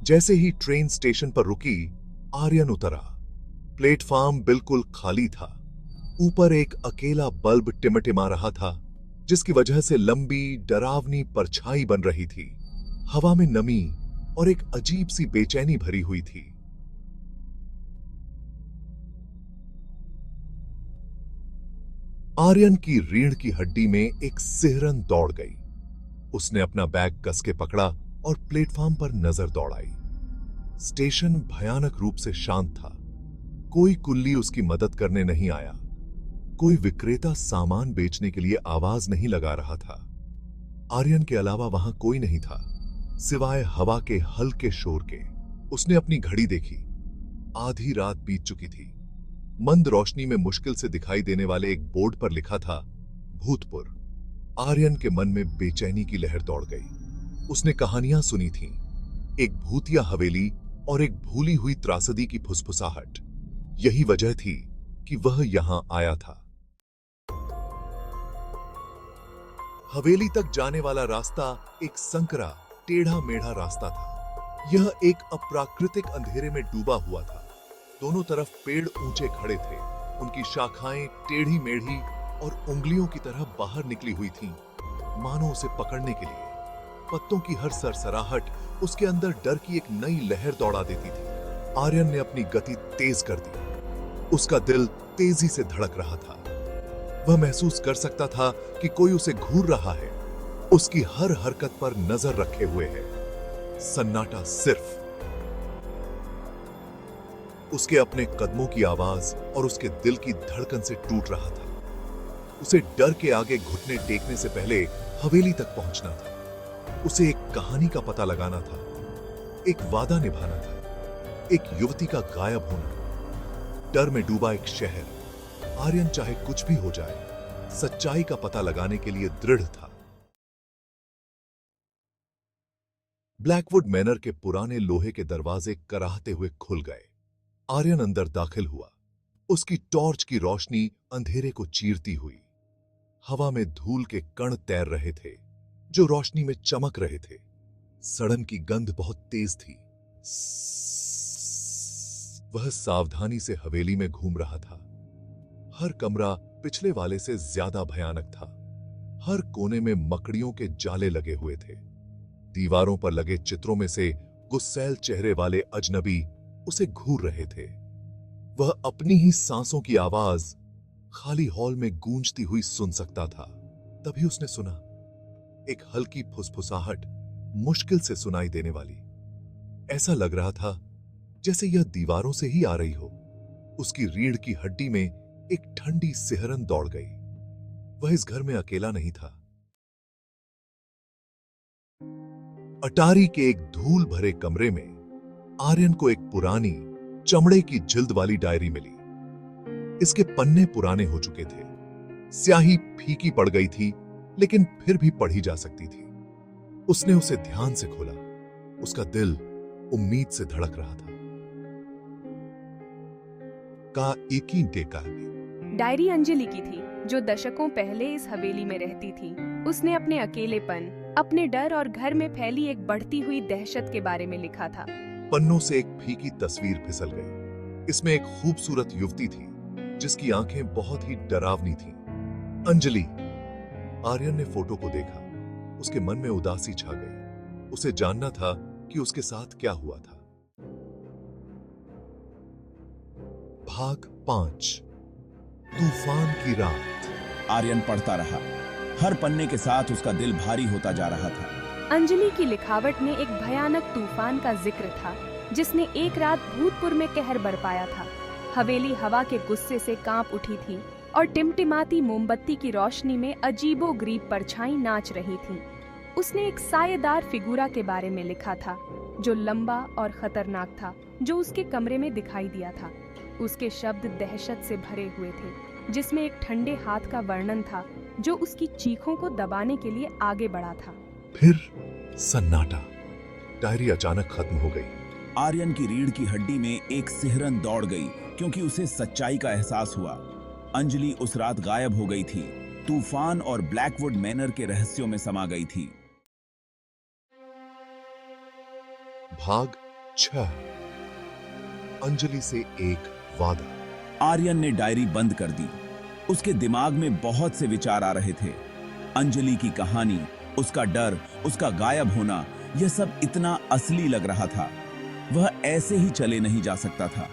जैसे ही train station पर रुकी, आर्यन उतरा। प्लेटफॉर्म बिल्कुल खाली था। ऊपर एक अकेला बल्ब टिमटिमा रहा था, जिसकी वजह से लंबी डरावनी परछाई बन रही थी। हवा में नमी और एक अजीब सी बेचैनी भरी हुई थी। आर्यन की रीढ़ की हड्डी में एक सिहरन दौड़ गई। उसने अपना बैग कस के पकड़ा और प्लेटफॉर्म पर नजर दौड़ाई। स्टेशन भयानक रूप से शांत था। कोई कुल्ली उसकी मदद करने नहीं आया। कोई विक्रेता सामान बेचने के लिए आवाज नहीं लगा रहा था। आर्यन के अलावा वहां कोई नहीं था, सिवाय हवा के हल्के शोर के। उसने अपनी घड़ी देखी। आधी रात बीत चुकी थी। मंद रोशनी में मुश्किल से दिखाई देने वाले एक बोर्ड पर लिखा था, भूतपुर। आर्यन के मन में बेचैनी की लहर दौड़ गई। उसने कहानियां सुनी थीं, एक भूतिया हवेली और एक भूली हुई त्रासदी की फुसफुसाहट। यही वजह थी कि वह यहां आया था। हवेली तक जाने वाला रास्ता एक संकरा, टेढ़ा मेढ़ा रास्ता था। यह एक अप्राकृतिक अंधेरे में डूबा हुआ था। दोनों तरफ पेड़ ऊंचे खड़े थे। उनकी शाखाएं टेढ़ी मेढ़ी और उंगलियों की तरह बाहर निकली हुई थीं, मानो उसे पकड़ने के लिए। पत्तों की हर सरसराहट उसके अंदर डर की एक नई लहर दौड़ा देती थी। आर्यन ने अपनी गति तेज कर दी। उसका दिल तेजी से धड़क रहा था। वह महसूस कर सकता था कि कोई उसे घूर रहा है, उसकी हर हरकत पर नजर रखे हुए है। सन्नाटा सिर्फ उसके अपने कदमों की आवाज और उसके दिल की धड़कन से टूट रहा था। उसे डर के आगे घुटने टेकने से पहले हवेली तक पहुंचना था। उसे एक कहानी का पता लगाना था, एक वादा निभाना था, एक युवती का गायब होना। डर में डूबा एक शहर। आर्यन चाहे कुछ भी हो जाए, सच्चाई का पता लगाने के लिए दृढ़ था। ब्लैकवुड मैनर के पुराने लोहे के दरवाजे कराहते हुए खुल गए। आर्यन अंदर दाखिल हुआ। उसकी टॉर्च की रोशनी अंधेरे को चीरती हुई। हवा में धूल के कण तैर रहे थे, जो रोशनी में चमक रहे थे। सड़न की गंध बहुत तेज थी। वह सावधानी से हवेली में घूम रहा था। हर कमरा पिछले वाले से ज्यादा भयानक था। हर कोने में मकड़ियों के जाले लगे हुए थे। दीवारों पर लगे चित्रों में से गुस्सैल चेहरे वाले अजनबी उसे घूर रहे थे। वह अपनी ही सांसों की आवाज खाली हॉल में गूंजती हुई सुन सकता था। तभी उसने सुना एक हल्की फुसफुसाहट, मुश्किल से सुनाई देने वाली। ऐसा लग रहा था जैसे यह दीवारों से ही आ रही हो। उसकी रीढ़ की हड्डी में एक ठंडी सिहरन दौड़ गई। वह इस घर में अकेला नहीं था। अटारी के एक धूल भरे कमरे में आर्यन को एक पुरानी चमड़े की जिल्द वाली डायरी मिली। इसके पन्ने पुराने हो चुके थे। स्याही फीकी पड़ गई थी, लेकिन फिर भी पढ़ी जा सकती थी। उसने उसे ध्यान से खोला। उसका दिल उम्मीद से धड़क रहा था। का एक ही टेका है। डायरी अंजलि की थी, जो दशकों पहले इस हवेली में रहती थी। उसने अपने अकेलेपन, अपने डर और घर में फैली एक बढ़ती हुई दहशत के बारे में लिखा था। पन्नों से एक फीकी तस्वीर फिसल गई। इसमें एक खूबसूरत युवती थी, जिसकी आंखें बहुत ही डरावनी थीं। अंजलि। आर्यन ने फोटो को देखा। उसके मन में उदासी छा गई। उसे जानना था कि उसके साथ क्या हुआ था। भाग 5, तूफान की रात। आर्यन पढ़ता रहा। हर पन्ने के साथ उसका दिल भारी होता जा रहा था। अंजलि की लिखावट में एक भयानक तूफान का जिक्र था, जिसने एक रात भूतपुर में कहर बरपाया था। हवेली हवा के गुस्से से कांप उठी थी और टिमटिमाती मोमबत्ती की रोशनी में अजीबोगरीब परछाई नाच रही थी। उसने एक सायेदार फिगूरा के बारे में लिखा था, जो लंबा और खतरनाक था, जो उसके कमरे में दिखाई दिया था। उसके शब्द दहशत से भरे हुए थे, जिसमें एक ठंडे हाथ का वर्णन था, जो उसकी चीखों को दबाने के लिए आगे बढ़ा था। फिर सन्नाटा। डायरी अचानक खत्म हो गई। आर्यन की रीढ़ की हड्डी में एक सिहरन दौड़ गई, क्योंकि उसे सच्चाई का एहसास हुआ। अंजलि उस रात गायब हो गई थी, तूफान और ब्लैकवुड मैनर के रहस्यों में समा गई थी। भाग 6 अंजलि से एक वादा। आर्यन ने डायरी बंद कर दी। उसके दिमाग में बहुत से विचार आ रहे थे। अंजलि की कहानी, उसका डर, उसका गायब होना, यह सब इतना असली लग रहा था। वह ऐसे ही चले नहीं जा सकता था।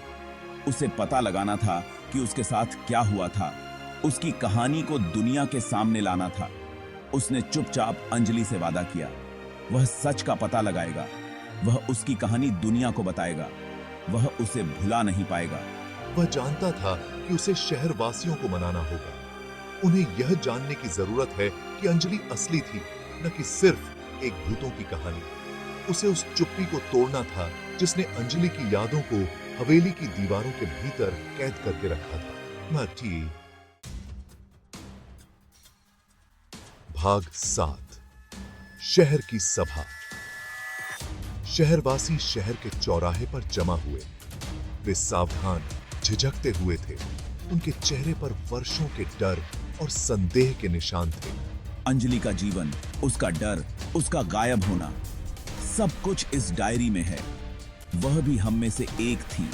उसे पता लगाना था कि उसके साथ क्या हुआ था। उसकी कहानी को दुनिया के सामने लाना था। उसने चुपचाप अंजलि से वादा किया, वह सच का पता लगाएगा। वह उसकी कहानी दुनिया को बताएगा। वह उसे भुला नहीं पाएगा। वह जानता था कि उसे शहर वासियों को मनाना होगा। उन्हें यह जानने की जरूरत है कि अंजलि असली थी, न कि सिर्फ एक भूतों की कहानी। उसे उस चुप्पी को तोड़ना था जिसने अंजलि की यादों को हवेली की दीवारों के भीतर कैद करके रखा था। माटी। भाग 7। शहर की सभा। शहरवासी शहर के चौराहे पर जमा हुए। वे सावधान, झिझकते हुए थे। उनके चेहरे पर वर्षों के डर और संदेह के निशान थे। अंजलि का जीवन, उसका डर, उसका गायब होना, सब कुछ इस डायरी में है। वह भी हम में से एक थी,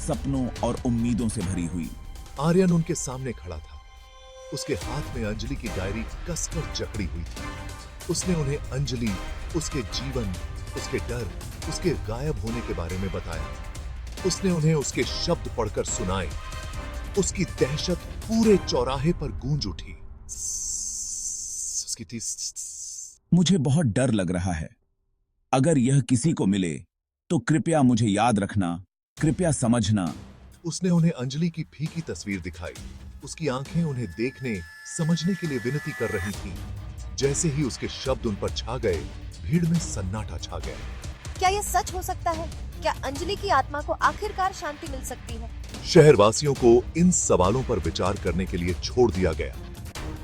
सपनों और उम्मीदों से भरी हुई। आर्यन उनके सामने खड़ा था। उसके हाथ में अंजलि की डायरी कसकर जकड़ी हुई थी। उसने उन्हें अंजलि, उसके जीवन, उसके डर, उसके गायब होने के बारे में बताया। उसने उन्हें उसके शब्द पढ़कर सुनाए। उसकी दहशत पूरे चौराहे पर गूंज उठी। उसकी थी। मुझे बहुत डर लग रहा है। अगर यह किसी को मिले तो कृपया मुझे याद रखना, कृपया समझना। उसने उन्हें अंजलि की फीकी तस्वीर दिखाई। उसकी आंखें उन्हें देखने, समझने के लिए विनती कर रही थीं। जैसे ही उसके शब्द उन पर छा गए, भीड़ में सन्नाटा छा गया। क्या यह सच हो सकता है? क्या अंजलि की आत्मा को आखिरकार शांति मिल सकती है? शहरवासियों को इन सवालों पर विचार करने के लिए छोड़ दिया गया।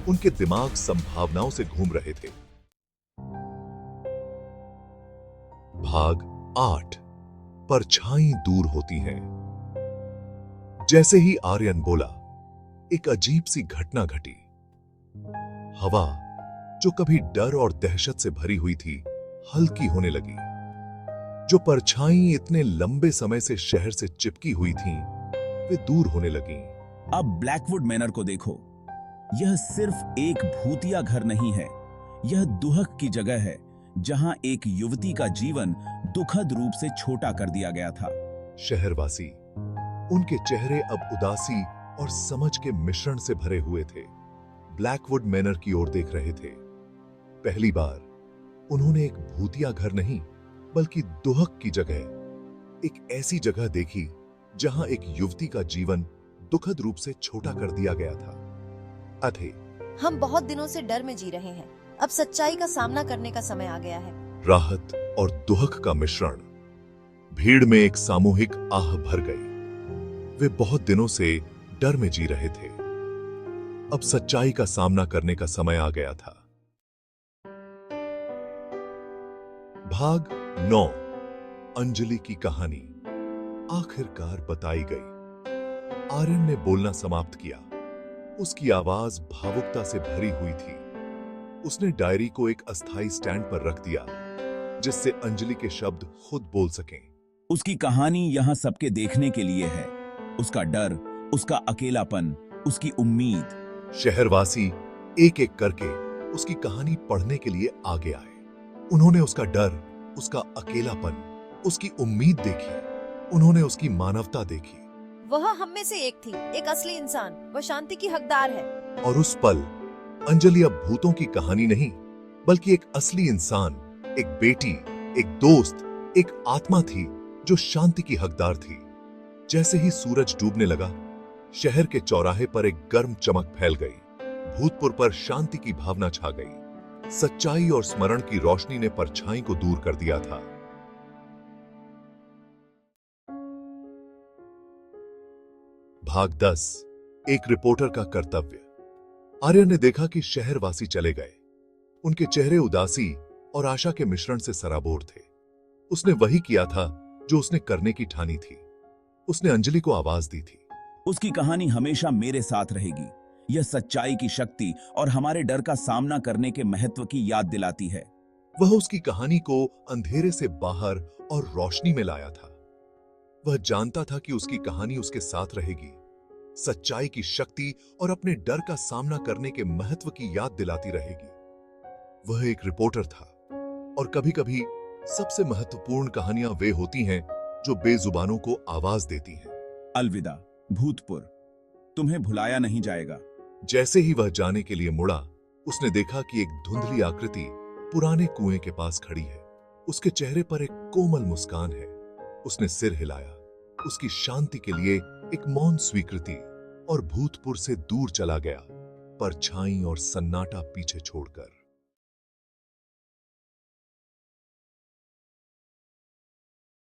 उनके दिमाग संभावनाओं से घूम रहे थे। भाग 8। परछाई दूर होती है। जैसे ही आर्यन बोला, एक अजीब सी घटना घटी। हवा, जो कभी डर और दहशत से भरी हुई थी, हल्की होने लगी। जो परछाई इतने लंबे समय से शहर से चिपकी हुई थीं, वे दूर होने लगीं। अब ब्लैकवुड मैनर को देखो। यह सिर्फ एक भूतिया घर नहीं है, यह दुहक की जगह है जहां एक युवती का जीवन दुखद रूप से छोटा कर दिया गया था। शहरवासी, उनके चेहरे अब उदासी और समझ के मिश्रण से भरे हुए थे। ब्लैकवुड मैनर की ओर देख रहे थे। पहली बार उन्होंने एक भूतिया घर नहीं, बल्कि दुहक की जगह, एक ऐसी जगह देखी जहां एक युवती का जीवन दुखद रूप से छोटा कर दिया गया था। अथे, हम बहुत दिनों से डर में जी रहे हैं। अब सच्चाई का सामना करने का समय आ गया है। राहत और दुहक का मिश्रण। भीड़ में एक सामूहिक आह भर गई। वे बहुत दिनों से डर में जी रहे थे। अब सच्चाई का सामना करने का समय आ गया था। भाग 9। अंजलि की कहानी आखिरकार बताई गई। आर्यन ने बोलना समाप्त किया। उसकी आवाज भावुकता से भरी हुई थी। उसने डायरी को एक अस्थायी स्टैंड पर रख दिया, जिससे अंजलि के शब्द खुद बोल सकें। उसकी कहानी यहां सबके देखने के लिए है। उसका डर, उसका अकेलापन, उसकी उम्मीद। शहरवासी एक एक करके उसकी कहानी पढ़ने के लिए आगे आए। उन्होंने उसका डर, उसका अकेलापन, उसकी उम्मीद देखी। उन्होंने उसकी मानवता देखी। वह हम में से एक थी, एक असली इंसान। वह शांति की हकदार है। और उस पल अंजलि अब भूतों की कहानी नहीं, बल्कि एक असली इंसान, एक बेटी, एक दोस्त, एक आत्मा थी जो शांति की हकदार थी। जैसे ही सूरज डूबने लगा, शहर के चौराहे पर एक गर्म चमक फैल गई। भूतपुर पर शांति की भावना छा गई। सच्चाई और स्मरण की रोशनी ने परछाई को दूर कर दिया था। भाग 10। एक रिपोर्टर का कर्तव्य। आर्यन ने देखा कि शहरवासी चले गए। उनके चेहरे उदासी और आशा के मिश्रण से सराबोर थे। उसने वही किया था जो उसने करने की ठानी थी। उसने अंजलि को आवाज दी थी। उसकी कहानी हमेशा मेरे साथ रहेगी। यह सच्चाई की शक्ति और हमारे डर का सामना करने के महत्व की याद दिलाती है। वह उसकी कहानी को अंधेरे से बाहर और रोशनी में लाया था। वह जानता था कि उसकी कहानी उसके साथ रहेगी, सच्चाई की शक्ति और अपने डर का सामना करने के महत्व की याद दिलाती रहेगी। वह एक रिपोर्टर था और कभी-कभी सबसे महत्वपूर्ण कहानियां वे होती हैं जो बेजुबानों को आवाज देती हैं। अलविदा भूतपुर, तुम्हें भुलाया नहीं जाएगा। जैसे ही वह जाने के लिए मुड़ा, उसने देखा कि एक धुंधली आकृति पुराने कुएं के पास खड़ी है। उसके चेहरे पर एक कोमल मुस्कान है। उसने सिर हिलाया, उसकी शांति के लिए एक मौन स्वीकृति, और भूतपुर से दूर चला गया, परछाई और सन्नाटा पीछे छोड़कर।